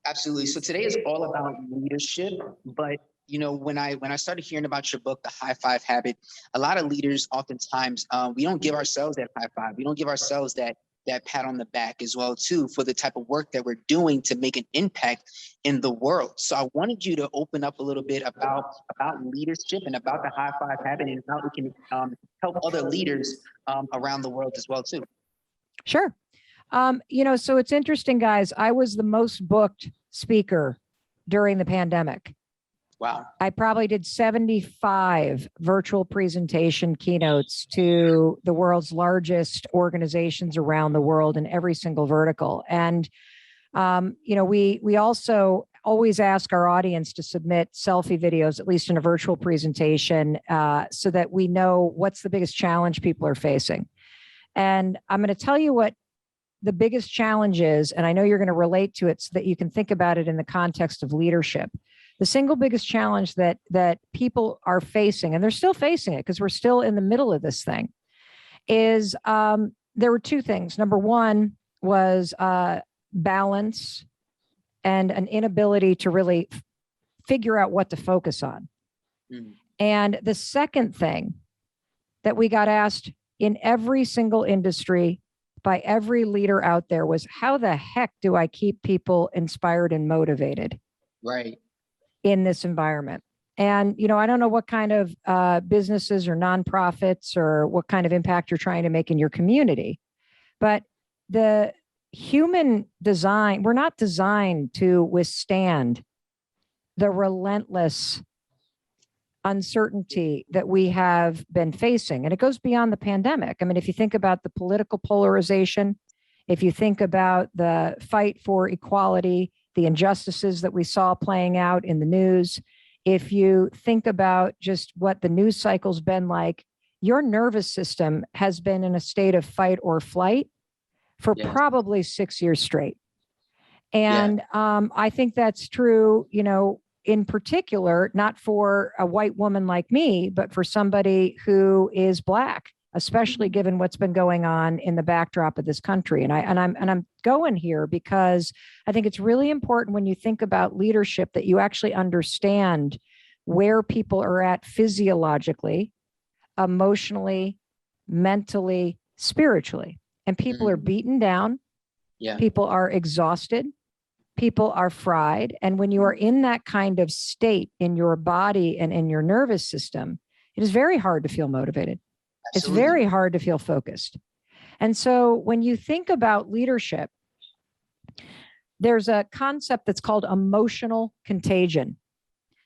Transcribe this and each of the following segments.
Absolutely. So today is all about leadership, but when I started hearing about your book, The High Five Habit, a lot of leaders oftentimes we don't give ourselves that high five. We don't give ourselves that pat on the back as well too for the type of work that we're doing to make an impact in the world. So I wanted you to open up a little bit about leadership and about the High Five Habit and how it can help other leaders around the world as well too. Sure. So it's interesting, guys. I was the most booked speaker during the pandemic. Wow. I probably did 75 virtual presentation keynotes to the world's largest organizations around the world in every single vertical. And, we also always ask our audience to submit selfie videos, at least in a virtual presentation, so that we know what's the biggest challenge people are facing. And I'm going to tell you what the biggest challenge is, and I know you're going to relate to it so that you can think about it in the context of leadership. The single biggest challenge that people are facing, and they're still facing it because we're still in the middle of this thing, is there were two things. Number one was balance and an inability to really figure out what to focus on. Mm. And the second thing that we got asked in every single industry by every leader out there was, how the heck do I keep people inspired and motivated? Right. In this environment. And, I don't know what kind of businesses or nonprofits or what kind of impact you're trying to make in your community, but the human design, we're not designed to withstand the relentless uncertainty that we have been facing. And it goes beyond the pandemic. I mean, if you think about the political polarization, if you think about the fight for equality, the injustices that we saw playing out in the news, if you think about just what the news cycle's been like, your nervous system has been in a state of fight or flight for probably 6 years straight. And I think that's true, in particular, not for a white woman like me, but for somebody who is Black, especially given what's been going on in the backdrop of this country. And I'm going here because I think it's really important when you think about leadership that you actually understand where people are at physiologically, emotionally, mentally, spiritually. And people are beaten down. Yeah. People are exhausted. People are fried. And when you are in that kind of state in your body and in your nervous system, it is very hard to feel motivated. Absolutely. It's very hard to feel focused. And so when you think about leadership, there's a concept that's called emotional contagion.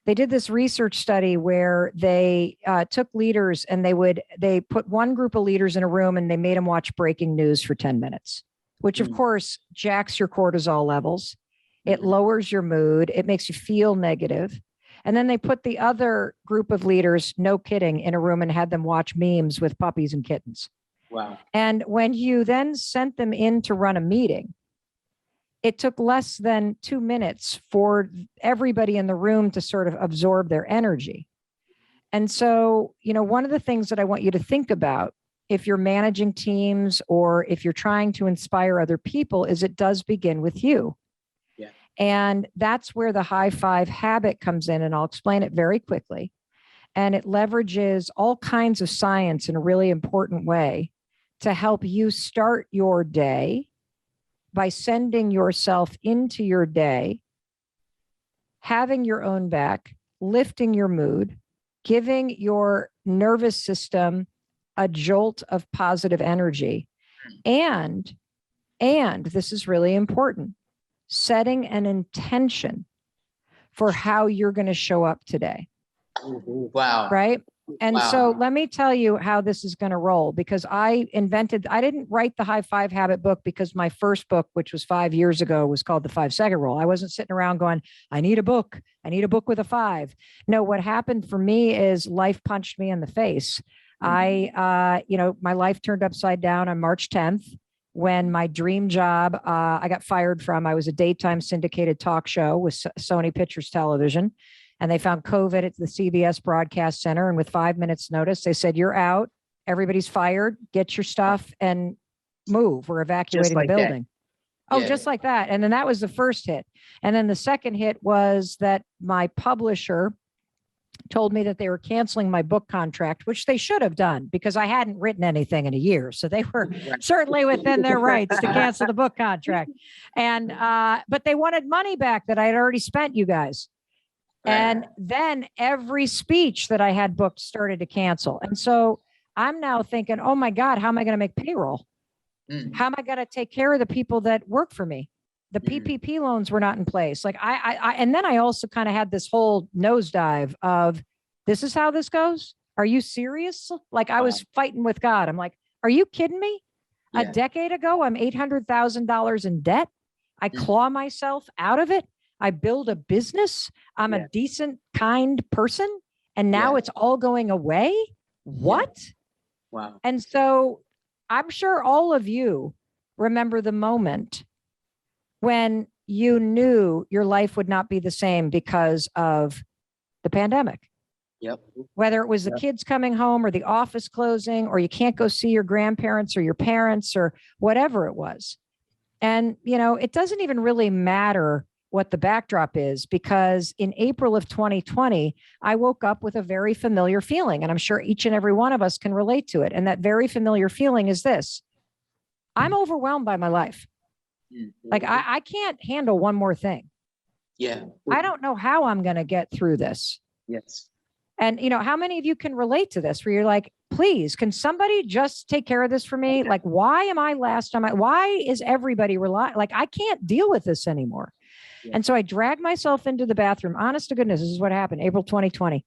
They did this research study where they took leaders and they put one group of leaders in a room and they made them watch breaking news for 10 minutes, which of course jacks your cortisol levels. It lowers your mood. It makes you feel negative. And then they put the other group of leaders, no kidding, in a room and had them watch memes with puppies and kittens. Wow. And when you then sent them in to run a meeting, it took less than 2 minutes for everybody in the room to sort of absorb their energy. And so, one of the things that I want you to think about if you're managing teams or if you're trying to inspire other people is it does begin with you. And that's where the high five habit comes in. And I'll explain it very quickly. And it leverages all kinds of science in a really important way to help you start your day by sending yourself into your day, having your own back, lifting your mood, giving your nervous system a jolt of positive energy. And this is really important, setting an intention for how you're going to show up today. Wow. Right? And wow. So let me tell you how this is going to roll, because I didn't write the High Five Habit book because my first book, which was 5 years ago, was called The 5-Second Rule. I wasn't sitting around going, I need a book with a 5. No, what happened for me is life punched me in the face. My life turned upside down on March 10th. When my dream job, I got fired from, I was a daytime syndicated talk show with Sony Pictures Television, and they found COVID at the CBS Broadcast Center. And with 5 minutes notice, they said, you're out, everybody's fired, get your stuff and move. We're evacuating the building. Oh, Yeah. just like that. And then that was the first hit. And then the second hit was that my publisher told me that they were canceling my book contract, which they should have done because I hadn't written anything in a year. So they were certainly within their rights to cancel the book contract. And, but they wanted money back that I had already spent, you guys. Right. And then every speech that I had booked started to cancel. And so I'm now thinking, oh my God, how am I going to make payroll? How am I going to take care of the people that work for me? The PPP loans were not in place. Like and then I also kind of had this whole nosedive of, this is how this goes. Are you serious? Like I was fighting with God. I'm like, are you kidding me? Yeah. A decade ago, I'm $800,000 in debt. I claw myself out of it. I build a business. I'm a decent, kind person. And now it's all going away. What? Wow. And so I'm sure all of you remember the moment when you knew your life would not be the same because of the pandemic. Yep. Whether it was the kids coming home or the office closing, or you can't go see your grandparents or your parents or whatever it was. And, you know, it doesn't even really matter what the backdrop is, because in April of 2020, I woke up with a very familiar feeling, and I'm sure each and every one of us can relate to it. And that very familiar feeling is this: I'm overwhelmed by my life. Like I can't handle one more thing. Yeah. I don't know how I'm going to get through this. Yes. And, you know, how many of you can relate to this where you're like, please, can somebody just take care of this for me? Like, why am I last on why is everybody relying? Like, I can't deal with this anymore. Yeah. And so I dragged myself into the bathroom. Honest to goodness, this is what happened, April 2020.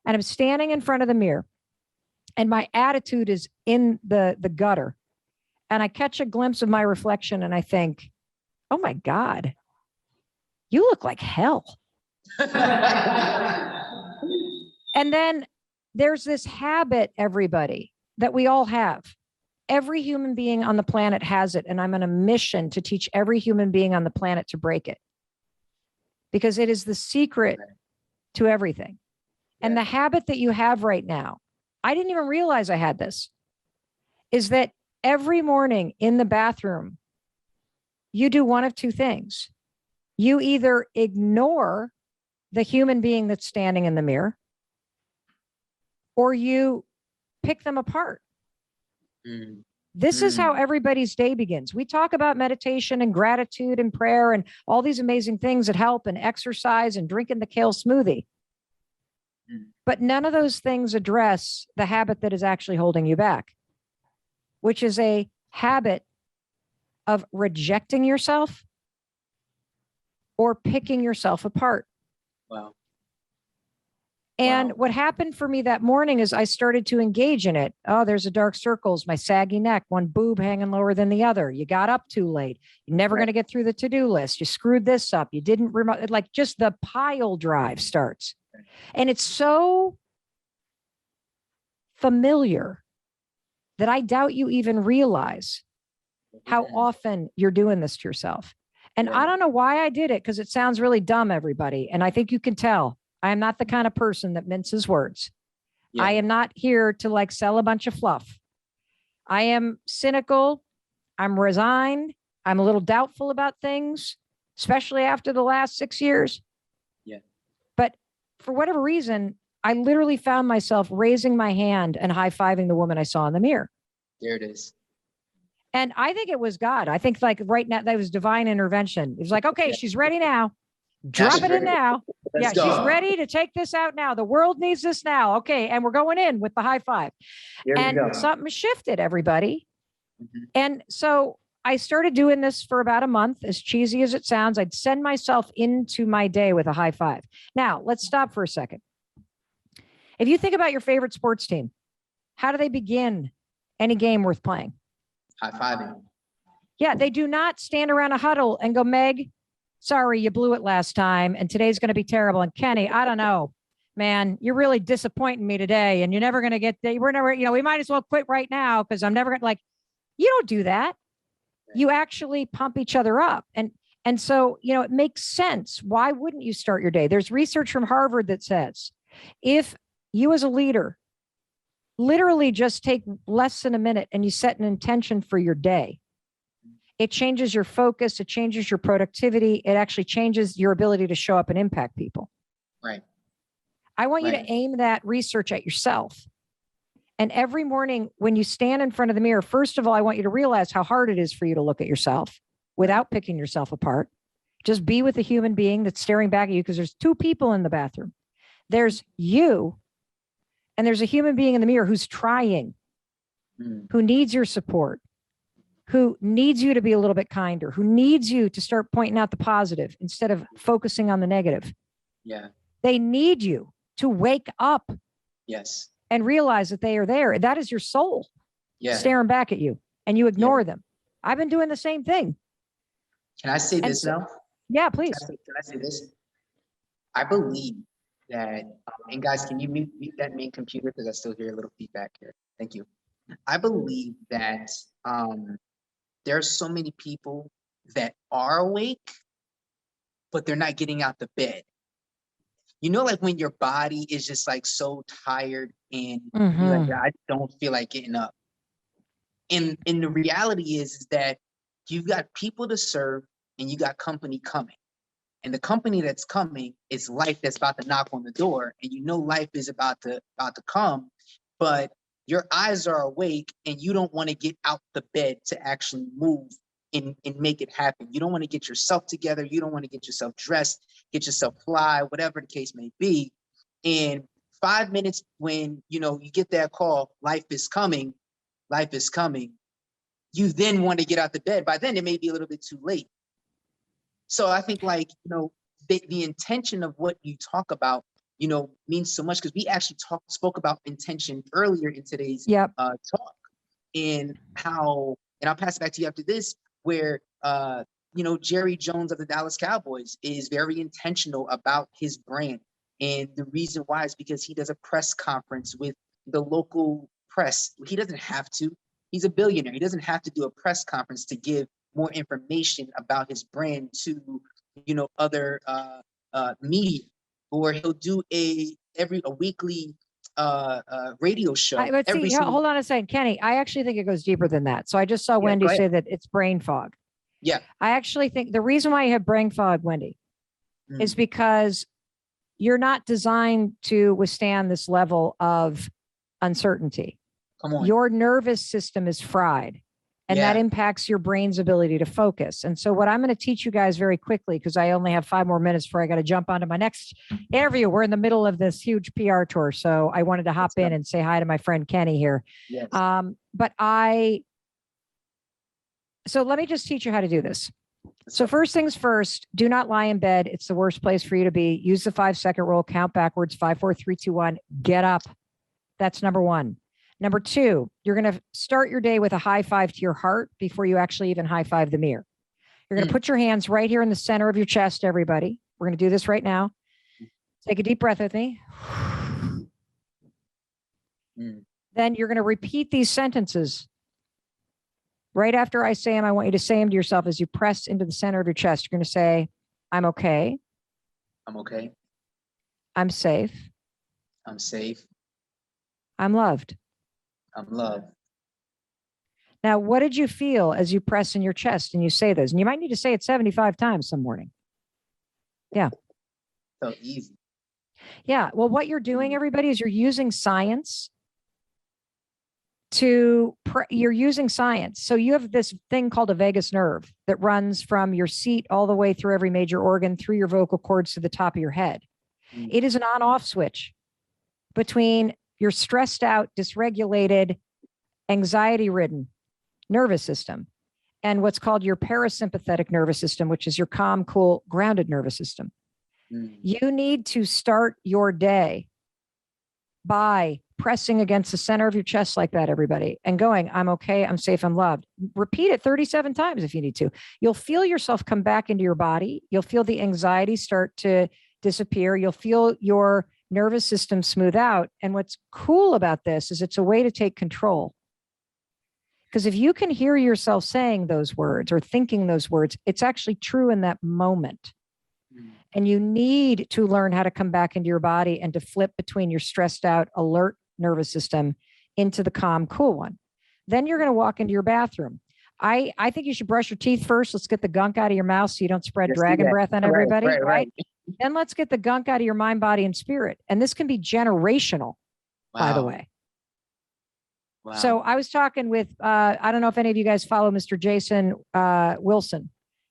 And I'm standing in front of the mirror and my attitude is in the gutter. And I catch a glimpse of my reflection and I think, oh my God, you look like hell. And then there's this habit, everybody, that we all have. Every human being on the planet has it. And I'm on a mission to teach every human being on the planet to break it, because it is the secret to everything. Yeah. And the habit that you have right now, I didn't even realize I had this, is that every morning in the bathroom, you do one of two things. You either ignore the human being that's standing in the mirror, or you pick them apart. This is how everybody's day begins. We talk about meditation and gratitude and prayer and all these amazing things that help, and exercise and drinking the kale smoothie. But none of those things address the habit that is actually holding you back, which is a habit of rejecting yourself or picking yourself apart. Wow. And what happened for me that morning is I started to engage in it. Oh, there's a dark circles, my saggy neck, one boob hanging lower than the other. You got up too late. You're never going to get through the to-do list. You screwed this up. You didn't like, just the pile drive starts. And it's so familiar that I doubt you even realize how often you're doing this to yourself. And I don't know why I did it, because it sounds really dumb, everybody. And I think you can tell. I am not the kind of person that minces words. Yeah. I am not here to like sell a bunch of fluff. I am cynical. I'm resigned. I'm a little doubtful about things, especially after the last 6 years. Yeah. But for whatever reason, I literally found myself raising my hand and high-fiving the woman I saw in the mirror. There it is. And I think it was God. I think like right now, that was divine intervention. It was like, okay, she's ready now. Drop it in now. She's ready to take this out now. The world needs this now. Okay. And we're going in with the high five. And something shifted, everybody. And so I started doing this for about a month. As cheesy as it sounds, I'd send myself into my day with a high five. Now, let's stop for a second. If you think about your favorite sports team, how do they begin any game worth playing? High-fiving. Yeah, they do not stand around a huddle and go, Meg, sorry, you blew it last time, and today's going to be terrible. And Kenny, I don't know, man, you're really disappointing me today, and you're never going to get there. We're never, we might as well quit right now because I'm never going to, like, you don't do that. You actually pump each other up. And so, it makes sense. Why wouldn't you start your day? There's research from Harvard that says if you as a leader literally just take less than a minute and you set an intention for your day, It changes your focus. It changes your productivity. It actually changes your ability to show up and impact people. Right. I want you Right. to aim that research at yourself. And every morning when you stand in front of the mirror, first of all, I want you to realize how hard it is for you to look at yourself without picking yourself apart. Just be with a human being that's staring back at you, because there's two people in the bathroom. There's you, and there's a human being in the mirror who's trying, who needs your support, who needs you to be a little bit kinder, who needs you to start pointing out the positive instead of focusing on the negative. Yeah. They need you to wake up. Yes. And realize that they are there. That is your soul staring back at you, and you ignore them. I've been doing the same thing. Can I say this now? Yeah, please. Can I say this? I believe that, and guys, can you mute that main computer, because I still hear a little feedback here. Thank you. I believe that there are so many people that are awake, but they're not getting out the bed. You know, like when your body is just like so tired and you're like, I don't feel like getting up. And the reality is that you've got people to serve and you got company coming. And the company that's coming is life that's about to knock on the door. And you know life is about to come, but your eyes are awake and you don't want to get out the bed to actually move and make it happen. You don't want to get yourself together. You don't want to get yourself dressed, get yourself fly, whatever the case may be. And 5 minutes when, you get that call, life is coming, you then want to get out the bed. By then it may be a little bit too late. So I think the intention of what you talk about, means so much, because we actually spoke about intention earlier in today's talk, and how, and I'll pass it back to you after this, where Jerry Jones of the Dallas Cowboys is very intentional about his brand. And the reason why is because he does a press conference with the local press. He doesn't have to. He's a billionaire. He doesn't have to do a press conference to give more information about his brand to, other media, or he'll do a weekly radio show. Hold on a second, Kenny. I actually think it goes deeper than that. So I just saw Wendy say that it's brain fog. Yeah. I actually think the reason why you have brain fog, Wendy, is because you're not designed to withstand this level of uncertainty. Come on. Your nervous system is fried, and that impacts your brain's ability to focus. And so what I'm going to teach you guys very quickly, because I only have 5 more minutes before I got to jump onto my next interview. We're in the middle of this huge PR tour. So I wanted to hop in and say hi to my friend Kenny here. Yes. So let me just teach you how to do this. So first things first, do not lie in bed. It's the worst place for you to be. Use the 5-second rule, count backwards, 5, 4, 3, 2, 1, get up. That's number 1. Number 2, you're going to start your day with a high five to your heart before you actually even high five the mirror. You're going to put your hands right here in the center of your chest, everybody. We're going to do this right now. Take a deep breath with me. Then you're going to repeat these sentences. Right after I say them, I want you to say them to yourself as you press into the center of your chest. You're going to say, I'm okay. I'm okay. I'm safe. I'm safe. I'm loved. I'm loved. Now, what did you feel as you press in your chest and you say those? And you might need to say it 75 times some morning. Yeah. So easy. Yeah. Well, what you're doing, everybody, is you're using science So you have this thing called a vagus nerve that runs from your seat all the way through every major organ, through your vocal cords to the top of your head. It is an on-off switch between your stressed out, dysregulated, anxiety-ridden nervous system and what's called your parasympathetic nervous system, which is your calm, cool, grounded nervous system. You need to start your day by pressing against the center of your chest like that, everybody, and going, I'm okay, I'm safe, I'm loved. Repeat it 37 times if you need to. You'll feel yourself come back into your body. You'll feel the anxiety start to disappear. You'll feel your nervous system smooth out. And what's cool about this is it's a way to take control. Because if you can hear yourself saying those words or thinking those words, it's actually true in that moment. And you need to learn how to come back into your body and to flip between your stressed out, alert nervous system into the calm, cool one. Then you're going to walk into your bathroom. I think you should brush your teeth first. Let's get the gunk out of your mouth so you don't spread Let's do dragon that. breath on Right, everybody, right, right? Then let's get the gunk out of your mind, body, and spirit. And this can be generational, by the Wow. way. Wow. So I was talking with, I don't know if any of you guys follow Mr. Jason Wilson.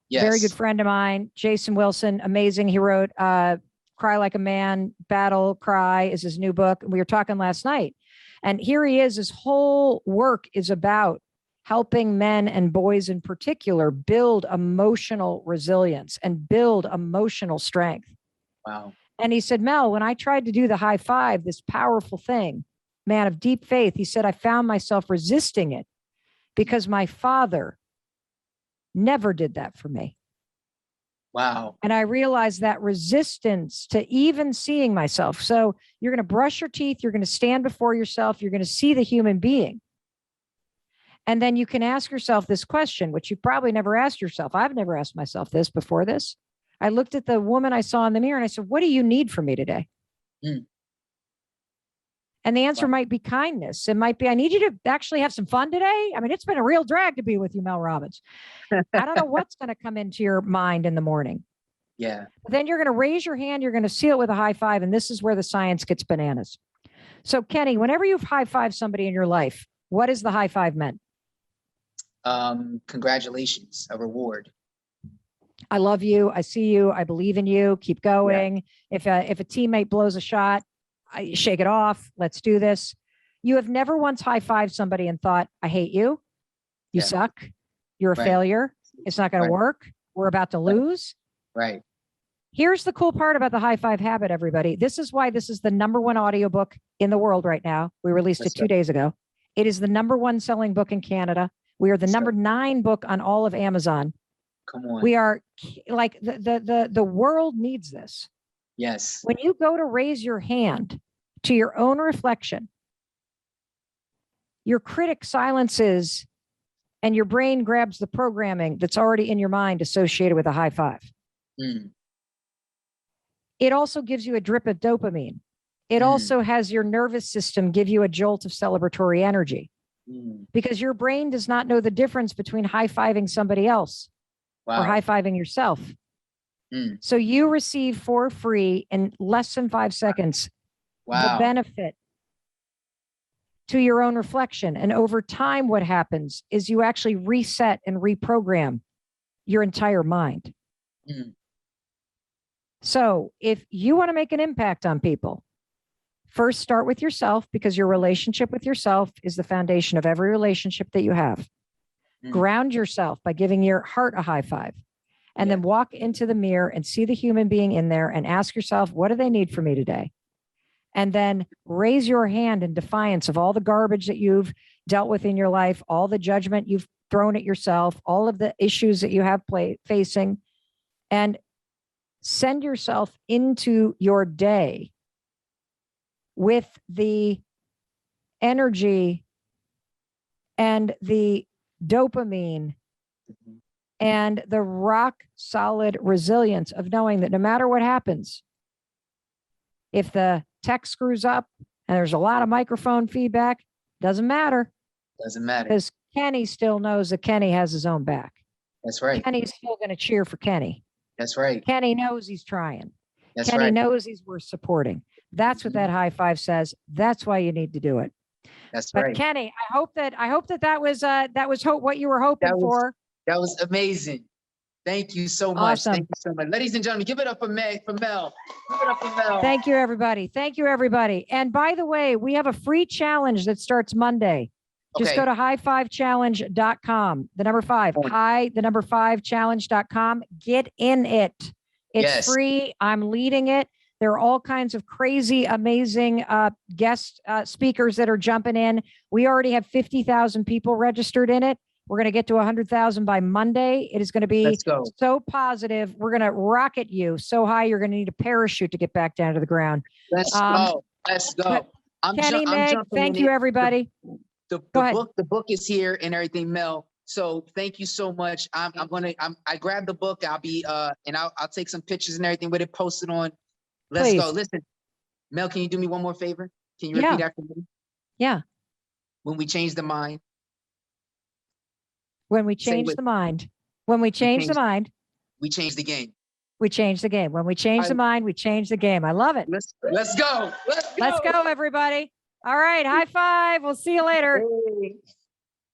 Yes. Very good friend of mine, Jason Wilson, amazing. He wrote Cry Like a Man, Battle Cry is his new book. We were talking last night. And here he is. His whole work is about helping men and boys in particular build emotional resilience and build emotional strength. Wow. And he said, Mel, when I tried to do the high five, this powerful thing, man of deep faith, he said, I found myself resisting it because my father never did that for me. Wow. And I realized that resistance to even seeing myself. So you're going to brush your teeth. You're going to stand before yourself. You're going to see the human being. And then you can ask yourself this question, which you probably never asked yourself. I've never asked myself this before this. I looked at the woman I saw in the mirror and I said, what do you need from me today? Mm. And the answer might be kindness. It might be, I need you to actually have some fun today. I mean, it's been a real drag to be with you, Mel Robbins. I don't know what's going to come into your mind in the morning. Yeah. But then you're going to raise your hand. You're going to seal it with a high five. And this is where the science gets bananas. So Kenny, whenever you've high fived somebody in your life, what is the high five meant? Congratulations, a reward. I love you. I see you. I believe in you. Keep going. Yeah. If a teammate blows a shot, I shake it off. Let's do this. You have never once high-fived somebody and thought, I hate you. You suck. You're a failure. It's not going to work. We're about to lose. Right. Here's the cool part about the high five habit, everybody. This is why this is the #1 audiobook in the world right now. We released it 2 days ago. It is the #1 selling book in Canada. We are the #9 book on all of Amazon. Come on. We are like the world needs this. Yes. When you go to raise your hand to your own reflection, your critic silences and your brain grabs the programming that's already in your mind associated with a high five. Mm. It also gives you a drip of dopamine. It also has your nervous system give you a jolt of celebratory energy because your brain does not know the difference between high-fiving somebody else or high-fiving yourself. So you receive for free in less than 5 seconds the benefit to your own reflection. And over time, what happens is you actually reset and reprogram your entire mind. So if you want to make an impact on people, first start with yourself because your relationship with yourself is the foundation of every relationship that you have. Ground yourself by giving your heart a high five. And then walk into the mirror and see the human being in there and ask yourself, what do they need from me today? And then raise your hand in defiance of all the garbage that you've dealt with in your life, all the judgment you've thrown at yourself, all of the issues that you have facing, and send yourself into your day with the energy and the dopamine and the rock solid resilience of knowing that no matter what happens, if the tech screws up and there's a lot of microphone feedback, doesn't matter. Doesn't matter. Because Kenny still knows that Kenny has his own back. That's right. Kenny's still going to cheer for Kenny. That's right. Kenny knows he's trying. That's Kenny right. knows he's worth supporting. That's what that high five says. That's why you need to do it. That's but right. Kenny, I hope that was what you were hoping for. That was amazing. Thank you so much. Awesome. Thank you so much. Ladies and gentlemen, give it up for Mel. Give it up for Mel. Thank you, everybody. Thank you, everybody. And by the way, we have a free challenge that starts Monday. Just go to high5challenge.com. The number 5, the 5 challenge.com. Get in it. It's free. I'm leading it. There are all kinds of crazy, amazing guest speakers that are jumping in. We already have 50,000 people registered in it. We're going to get to 100,000 by Monday. It is going to be so positive. We're going to rocket you so high, you're going to need a parachute to get back down to the ground. Let's go. Let's go. Kenny, Meg, thank you, everybody. The book is here and everything, Mel. So thank you so much. I grabbed the book. I'll be and I'll take some pictures and everything with it posted on. Let's go. Listen, Mel, can you do me one more favor? Can you repeat after me? Yeah. When we change the mind, When we Say change with the mind, when we change the change- mind, we change the game. we change the game. When we change the I- mind, we change the game. I love it. Let's go. Let's go. Let's go, everybody. All right. High five. We'll see you later. Hey.